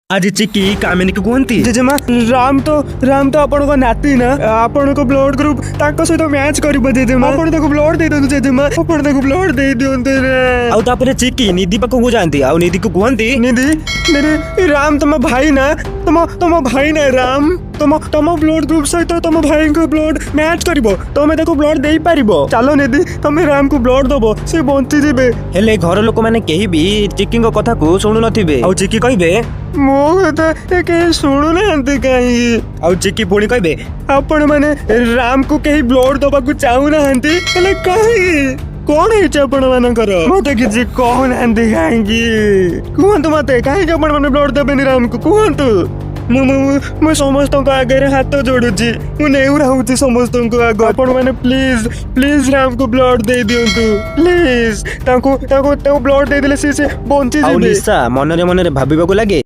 आज चिकी कामिनी को कहती जेजेमा राम तो आपन नाती ना आपन को ब्लड ग्रुप ताको सहित मैच करिबो जेजेमा आपन ताको ब्लड दे दियंतु जेजेमा आपन ताको ब्लड दे दियंतु रे आउ तापरे चिकी निधि पाखु जानती आउ निधि को कहती निधि मेरे राम तुम भाई ना तुम भाई ना राम तुम ब्लड ग्रुप सहित तुम भाई को ब्लड मैच करिबो तुम ताको ब्लड देई पारिबो चलो निधि तुम राम को ब्लड दबो से बंची जिबे हेले घर लोक माने केही भी चिकी को कथा को सुनु नथिबे आउ चिकी कहबे मो कथा के सुनु नांती काई आउ चिकी पुणी कहबे आपण माने राम को कहीं ब्लड दबा को चाहू नांती हेले काई कौन है आपण मानकर मते किछि कहू नांती काई कहंतु मते काई आपण माने ब्लड देबेनी राम को कहंतु ମୁଁ ସମସ୍ତଙ୍କ ଆଗରେ ହାତ ଯୋଡୁଛି ମୁଁ ନେଉରା ହଉଛି ସମସ୍ତଙ୍କ ଆଗ ଆପଣ ମାନେ ପ୍ଲିଜ ରାମକୁ ବ୍ଲଡ୍ ଦେଇ ଦିଅନ୍ତୁ ପ୍ଲିଜ ତାଙ୍କୁ ବ୍ଲଡ୍ ଦେଇଦେଲେ ସେ ବଞ୍ଚି ଯିବେ। ନିଶା ମନରେ ମନରେ ଭାବିବାକୁ ଲାଗେ